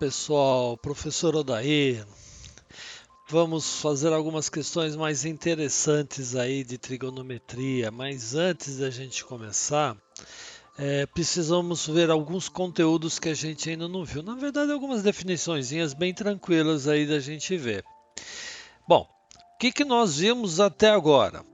pessoal, professor Odair. Vamos fazer algumas questões mais interessantes aí de trigonometria, mas antes da gente começar, precisamos ver alguns conteúdos que a gente ainda não viu. Na verdade, algumas definiçõezinhas bem tranquilas aí da gente ver. Bom, o que nós vimos até agora?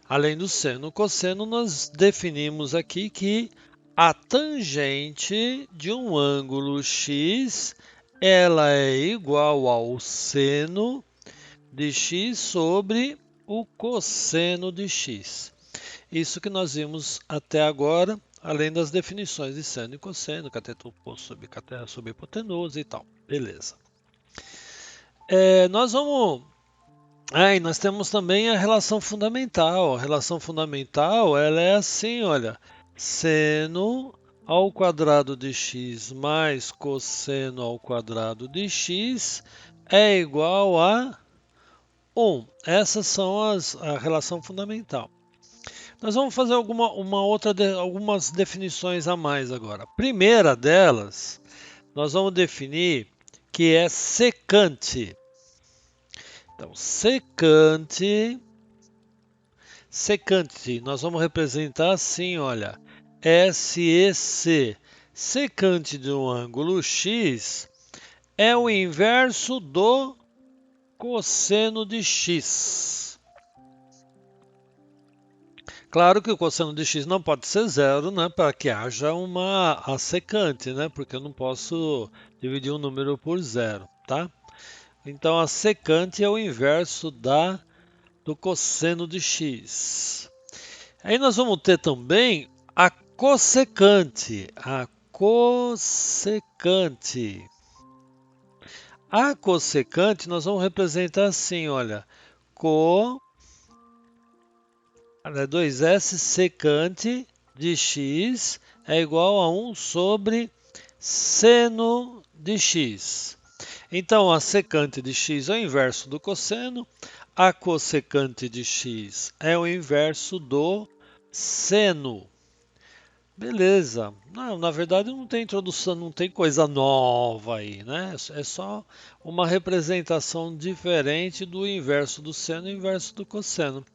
Além do seno e cosseno, nós definimos aqui que a tangente de um ângulo x ela é igual ao seno de x sobre o cosseno de x. Isso que nós vimos até agora, além das definições de seno e cosseno, cateto oposto sobre hipotenusa e tal. Beleza. Nós vamos e nós temos também a relação fundamental. A relação fundamental, ela é assim, olha, seno ao quadrado de x mais cosseno ao quadrado de x é igual a 1. Essas são a relação fundamental. Nós vamos fazer algumas definições a mais agora. A primeira delas, nós vamos definir que é secante. Então, secante, nós vamos representar assim, olha, SEC. Secante de um ângulo x é o inverso do cosseno de x. Claro que o cosseno de x não pode ser zero, né, para que haja uma secante, né, porque eu não posso dividir um número por zero, tá? Então, a secante é o inverso do cosseno de x. Aí nós vamos ter também a cossecante. A cossecante. A cossecante nós vamos representar assim, olha. 2s secante de x é igual a 1 sobre seno de x. Então, a secante de x é o inverso do cosseno, a cossecante de x é o inverso do seno. Beleza. Não, na verdade não tem introdução, não tem coisa nova aí, né? É só uma representação diferente do inverso do seno e inverso do cosseno.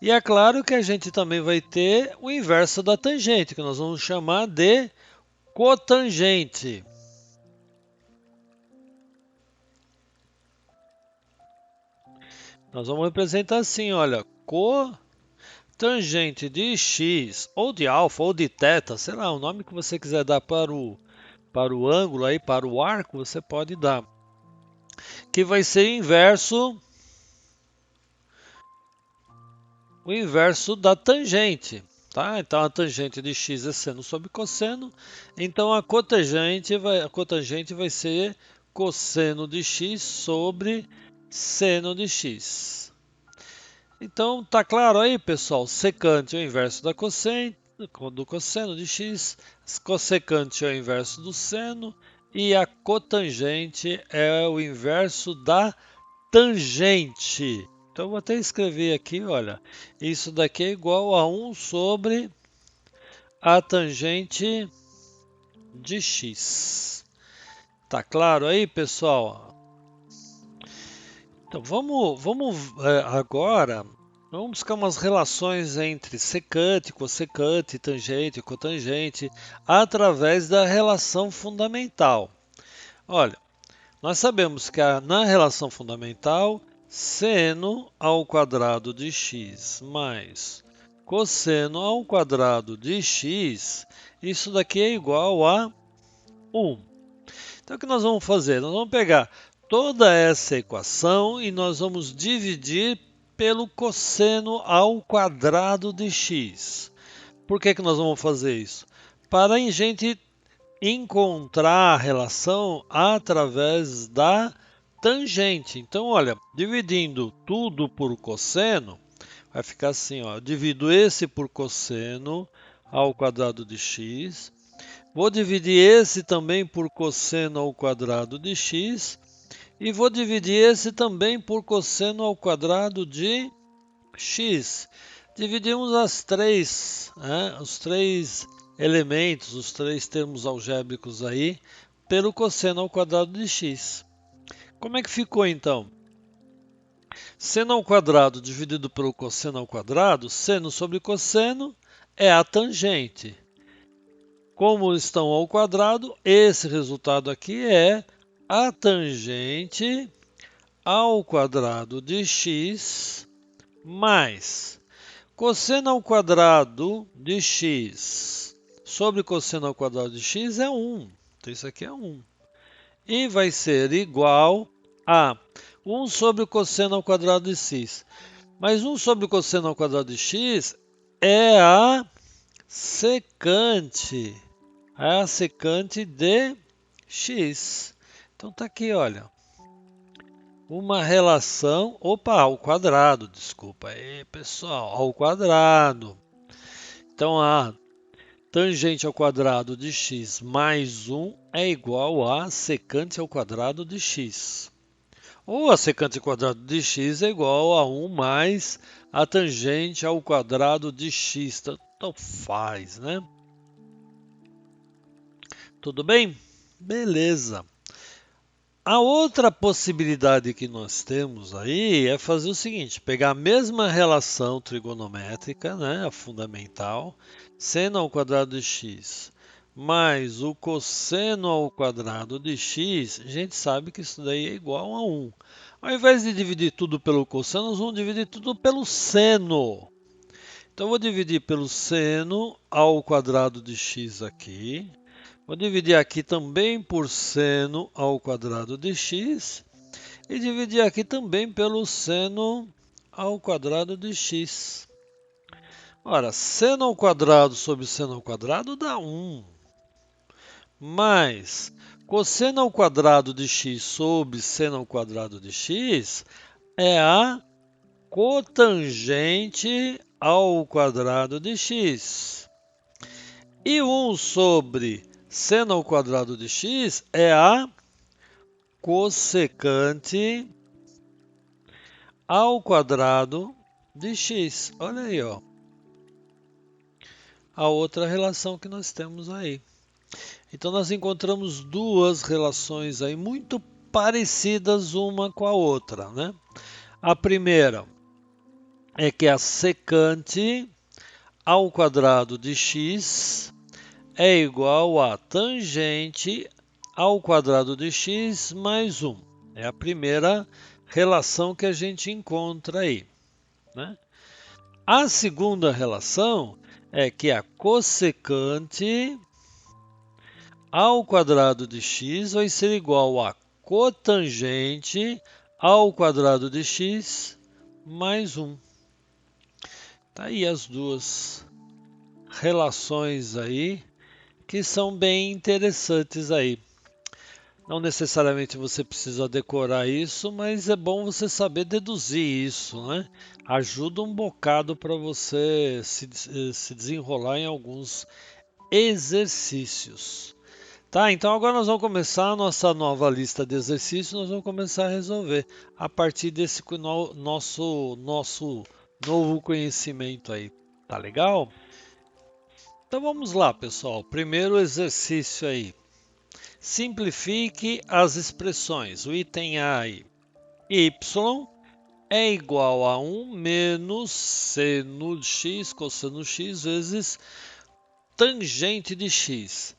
E é claro que a gente também vai ter o inverso da tangente, que nós vamos chamar de cotangente. Nós vamos representar assim, olha, cotangente de x, ou de alfa, ou de θ, sei lá, o nome que você quiser dar para o ângulo, aí, para o arco, você pode dar. Que vai ser o inverso da tangente. Tá? Então, a tangente de x é seno sobre cosseno, então a cotangente vai ser cosseno de x sobre seno de x. Então, tá claro aí, pessoal? Secante é o inverso do cosseno de x, cossecante é o inverso do seno e a cotangente é o inverso da tangente. Então, eu vou até escrever aqui, olha, isso daqui é igual a 1 sobre a tangente de x. Tá claro aí, pessoal? Então, vamos agora, vamos buscar umas relações entre secante, cossecante, tangente e cotangente através da relação fundamental. Olha, nós sabemos que na relação fundamental, seno ao quadrado de x mais cosseno ao quadrado de x, isso daqui é igual a 1. Então, o que nós vamos fazer? Nós vamos pegar toda essa equação e nós vamos dividir pelo cosseno ao quadrado de x. Por que nós vamos fazer isso? Para a gente encontrar a relação através da tangente. Então, olha, dividindo tudo por cosseno, vai ficar assim, ó, eu divido esse por cosseno ao quadrado de x, vou dividir esse também por cosseno ao quadrado de x e vou dividir esse também por cosseno ao quadrado de x. Dividimos os três elementos, os três termos algébricos aí, pelo cosseno ao quadrado de x. Como é que ficou então? Seno ao quadrado dividido pelo cosseno ao quadrado, seno sobre cosseno é a tangente. Como estão ao quadrado, esse resultado aqui é a tangente ao quadrado de x mais cosseno ao quadrado de x sobre cosseno ao quadrado de x é 1. Então isso aqui é 1. E vai ser igual a 1 sobre o cosseno ao quadrado de x. Mas 1 sobre o cosseno ao quadrado de x é a secante. É a secante de x. Então tá aqui, olha. Uma relação, ao quadrado, desculpa aí, pessoal, ao quadrado. Então a tangente ao quadrado de x mais 1 é igual a secante ao quadrado de x. Ou a secante ao quadrado de x é igual a 1 mais a tangente ao quadrado de x. Tanto faz, né? Tudo bem? Beleza. A outra possibilidade que nós temos aí é fazer o seguinte, pegar a mesma relação trigonométrica, né, a fundamental, seno ao quadrado de x mais o cosseno ao quadrado de x, a gente sabe que isso daí é igual a 1. Ao invés de dividir tudo pelo cosseno, nós vamos dividir tudo pelo seno. Então, eu vou dividir pelo seno ao quadrado de x aqui. Vou dividir aqui também por seno ao quadrado de x e dividir aqui também pelo seno ao quadrado de x. Ora, seno ao quadrado sobre seno ao quadrado dá 1, mais cosseno ao quadrado de x sobre seno ao quadrado de x é a cotangente ao quadrado de x. E 1 sobre seno ao quadrado de x é a cossecante ao quadrado de x. Olha aí, ó. A outra relação que nós temos aí. Então, nós encontramos duas relações aí muito parecidas uma com a outra, né? A primeira é que a secante ao quadrado de x é igual a tangente ao quadrado de x mais 1. É a primeira relação que a gente encontra aí, né? A segunda relação é que a cossecante ao quadrado de x vai ser igual a cotangente ao quadrado de x mais 1. Tá aí as duas relações aí que são bem interessantes aí. Não necessariamente você precisa decorar isso, mas é bom você saber deduzir isso, né? Ajuda um bocado para você se desenrolar em alguns exercícios. Tá, então agora nós vamos começar a nossa nova lista de exercícios, nós vamos começar a resolver a partir desse nosso novo conhecimento aí. Tá legal? Então vamos lá, pessoal. Primeiro exercício aí. Simplifique as expressões. O item A aí. Y é igual a 1 menos seno de x, cosseno x, vezes tangente de x.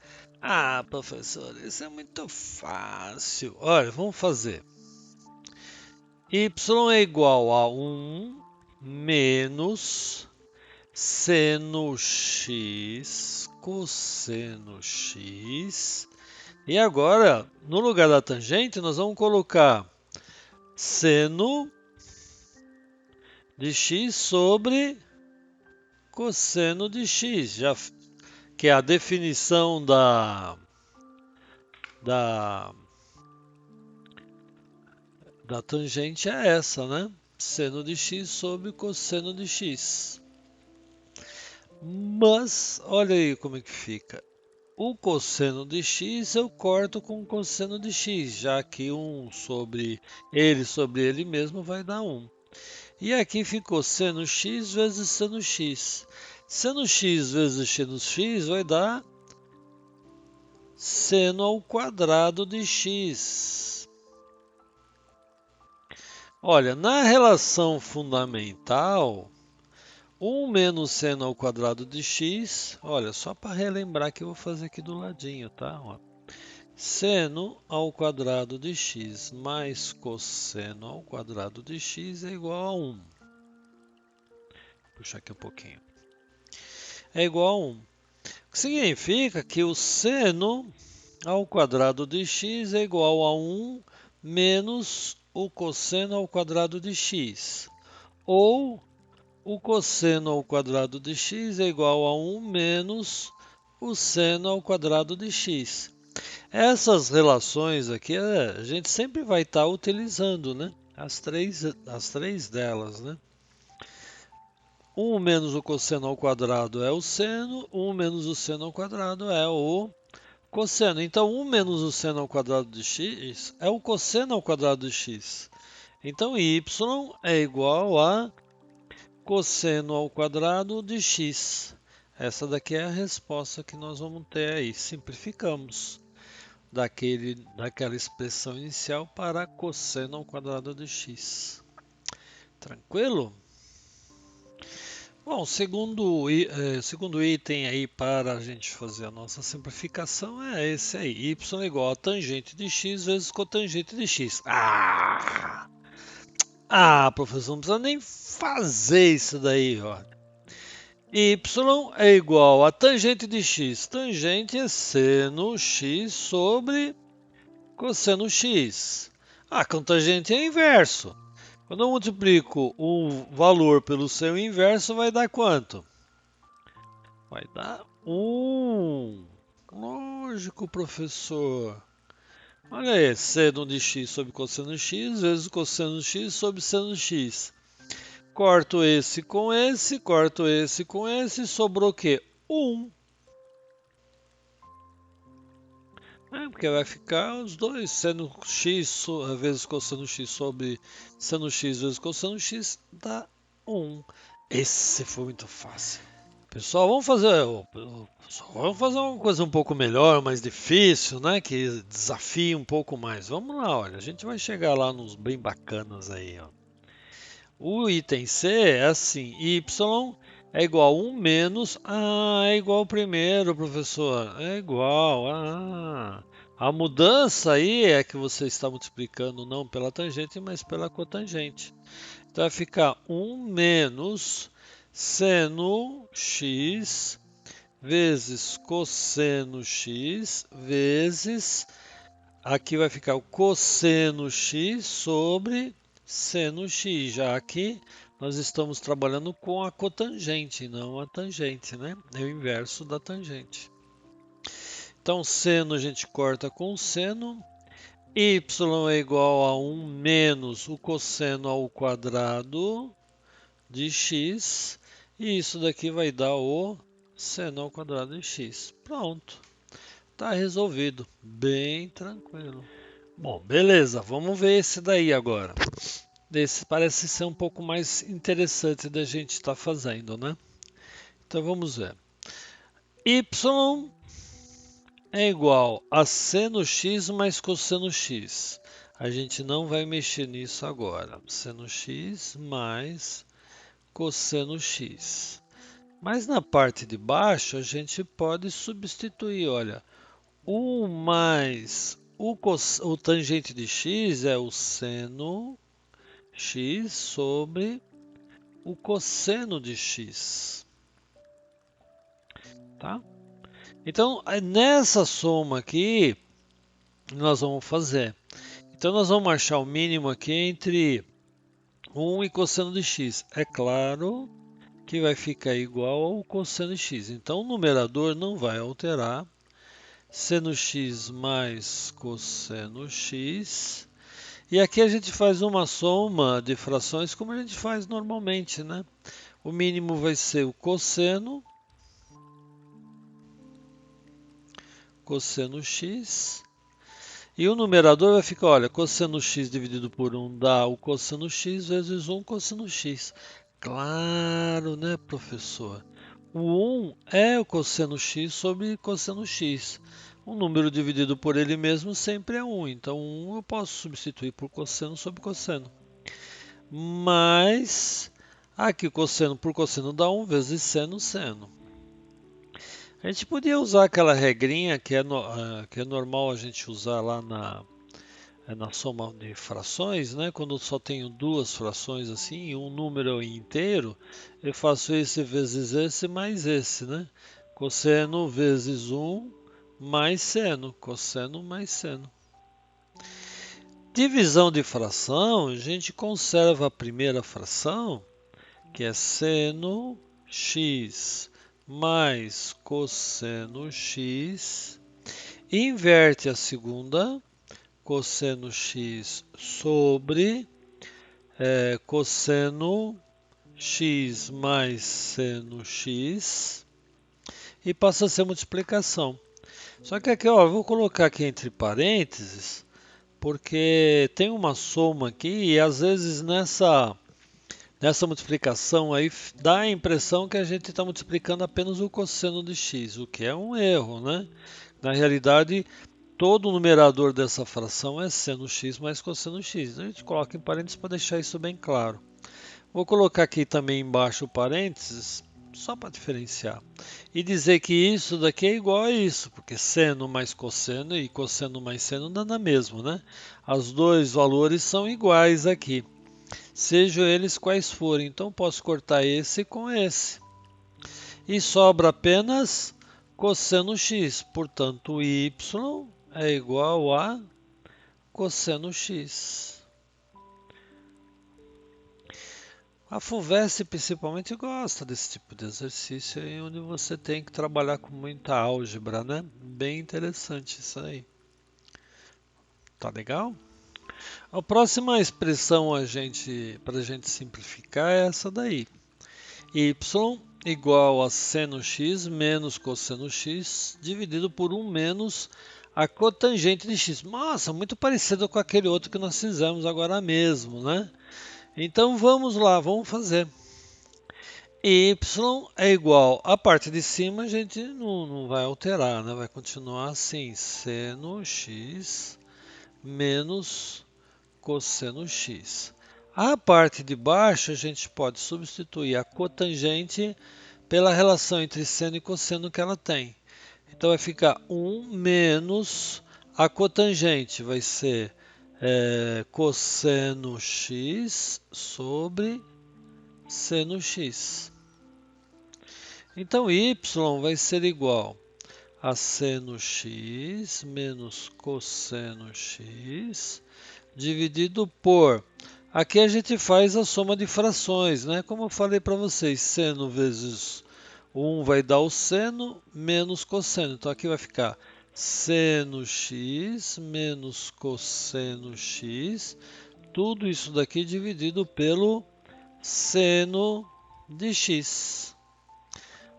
Ah, professor, isso é muito fácil. Olha, vamos fazer. Y é igual a 1 menos seno x, cosseno x. E agora, no lugar da tangente, nós vamos colocar seno de x sobre cosseno de x, que é a definição da tangente é essa, né? Seno de x sobre cosseno de x. Mas, olha aí como é que fica. O cosseno de x eu corto com o cosseno de x, já que 1 sobre ele mesmo vai dar 1. E aqui ficou seno x vezes seno x. Seno x vezes seno x vai dar seno ao quadrado de x. Olha, na relação fundamental, 1 menos seno ao quadrado de x, olha, só para relembrar que eu vou fazer aqui do ladinho, tá? Ó. Seno ao quadrado de x mais cosseno ao quadrado de x é igual a 1. Vou puxar aqui um pouquinho. É igual a 1. O que significa que o seno ao quadrado de x é igual a 1 menos o cosseno ao quadrado de x. Ou o cosseno ao quadrado de x é igual a 1 menos o seno ao quadrado de x. Essas relações aqui a gente sempre vai estar utilizando, né? As três delas, né? 1 menos o cosseno ao quadrado é o seno, 1 menos o seno ao quadrado é o cosseno. Então, 1 menos o seno ao quadrado de x é o cosseno ao quadrado de x. Então, y é igual a cosseno ao quadrado de x. Essa daqui é a resposta que nós vamos ter aí. Simplificamos daquela expressão inicial para cosseno ao quadrado de x. Tranquilo? Bom, segundo item aí para a gente fazer a nossa simplificação é esse aí. Y é igual a tangente de x vezes cotangente de x. Professor, não precisa nem fazer isso daí, ó. Y é igual a tangente de x. Tangente é seno x sobre cosseno x. Com tangente é inverso. Quando eu multiplico um valor pelo seu inverso, vai dar quanto? Vai dar 1. Lógico, professor. Olha aí, seno de x sobre cosseno x vezes cosseno x sobre seno x. Corto esse com esse, corto esse com esse, sobrou o quê? 1. Porque vai ficar os dois, seno x vezes cosseno x sobre seno x vezes cosseno x dá 1. Esse foi muito fácil. Pessoal, vamos fazer uma coisa um pouco melhor, mais difícil, né? Que desafie um pouco mais. Vamos lá, olha, a gente vai chegar lá nos bem bacanas aí, ó. O item C é assim, y é igual a 1 menos... é igual ao primeiro, professor. É igual, A mudança aí é que você está multiplicando não pela tangente, mas pela cotangente. Então vai ficar 1 menos seno x vezes cosseno x vezes... Aqui vai ficar o cosseno x sobre seno x, já que nós estamos trabalhando com a cotangente, não a tangente, né? É o inverso da tangente. Então, seno a gente corta com seno. Y é igual a 1 menos o cosseno ao quadrado de x. E isso daqui vai dar o seno ao quadrado de x. Pronto. Está resolvido. Bem tranquilo. Bom, beleza. Vamos ver esse daí agora. Esse parece ser um pouco mais interessante da gente estar fazendo, né? Então vamos ver. Y é igual a seno x mais cosseno x. A gente não vai mexer nisso agora. Seno x mais cosseno x. Mas na parte de baixo a gente pode substituir, olha. 1 mais o tangente de x é o seno x sobre o cosseno de x. Tá? Então, nessa soma aqui, nós vamos fazer. Então, nós vamos achar o mínimo aqui entre 1 e cosseno de x. É claro que vai ficar igual ao cosseno de x. Então, o numerador não vai alterar. Seno x mais cosseno x. E aqui a gente faz uma soma de frações como a gente faz normalmente, né? O mínimo vai ser o cosseno x. E o numerador vai ficar, olha, cosseno x dividido por 1 dá o cosseno x vezes 1 cosseno x. Claro, né, professor? O 1 é o cosseno x sobre cosseno x. Um número dividido por ele mesmo sempre é 1, então 1 eu posso substituir por cosseno sobre cosseno. Mas aqui cosseno por cosseno dá 1 vezes seno, seno. A gente podia usar aquela regrinha que é normal a gente usar lá na soma de frações, né? Quando eu só tenho duas frações assim, e um número inteiro, eu faço esse vezes esse mais esse, né? Cosseno vezes 1 mais seno, cosseno mais seno. Divisão de fração, a gente conserva a primeira fração, que é seno x mais cosseno x, inverte a segunda, cosseno x sobre cosseno x mais seno x, e passa a ser multiplicação. Só que aqui, ó, eu vou colocar aqui entre parênteses, porque tem uma soma aqui e às vezes nessa multiplicação aí dá a impressão que a gente está multiplicando apenas o cosseno de x, o que é um erro, né? Na realidade, todo o numerador dessa fração é seno x mais cosseno x. A gente coloca em parênteses para deixar isso bem claro. Vou colocar aqui também embaixo parênteses, só para diferenciar. E dizer que isso daqui é igual a isso, porque seno mais cosseno e cosseno mais seno dá na mesma, né? Os dois valores são iguais aqui, sejam eles quais forem. Então posso cortar esse com esse. E sobra apenas cosseno x, portanto y é igual a cosseno x. A FUVEST principalmente gosta desse tipo de exercício aí, onde você tem que trabalhar com muita álgebra, né? Bem interessante isso aí. Tá legal? A próxima expressão para a gente simplificar é essa daí. Y igual a seno x menos cosseno x dividido por 1 menos a cotangente de x. Nossa, muito parecido com aquele outro que nós fizemos agora mesmo, né? Então vamos lá, vamos fazer. Y é igual, a parte de cima a gente não vai alterar, né? Vai continuar assim, seno x menos cosseno x. A parte de baixo a gente pode substituir a cotangente pela relação entre seno e cosseno que ela tem. Então vai ficar 1 menos a cotangente, vai ser cosseno x sobre seno x. Então y vai ser igual a seno x menos cosseno x dividido por... Aqui a gente faz a soma de frações, né? Como eu falei para vocês, seno vezes 1 vai dar o seno menos cosseno. Então aqui vai ficar seno x menos cosseno x, tudo isso daqui dividido pelo seno de x.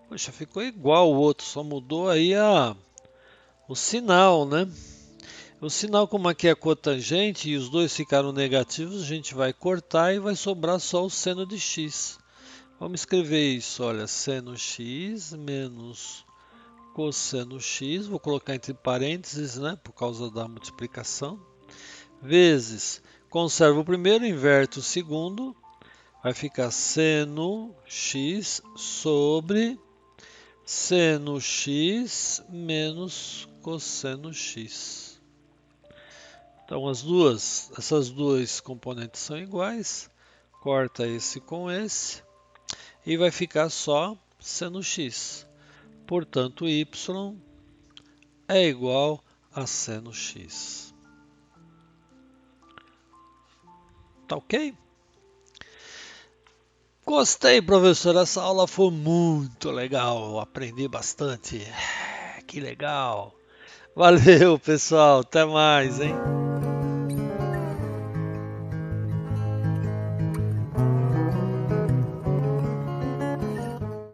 Poxa, ficou igual o outro, só mudou aí o sinal, né? O sinal, como aqui é cotangente e os dois ficaram negativos, a gente vai cortar e vai sobrar só o seno de x. Vamos escrever isso, olha, seno x menos cosseno x, vou colocar entre parênteses, né, por causa da multiplicação, vezes, conservo o primeiro, inverto o segundo, vai ficar seno x sobre seno x menos cosseno x. Então essas duas componentes são iguais, corta esse com esse e vai ficar só seno x. Portanto, y é igual a seno x. Tá ok? Gostei, professor. Essa aula foi muito legal. Eu aprendi bastante. Que legal. Valeu, pessoal. Até mais, hein?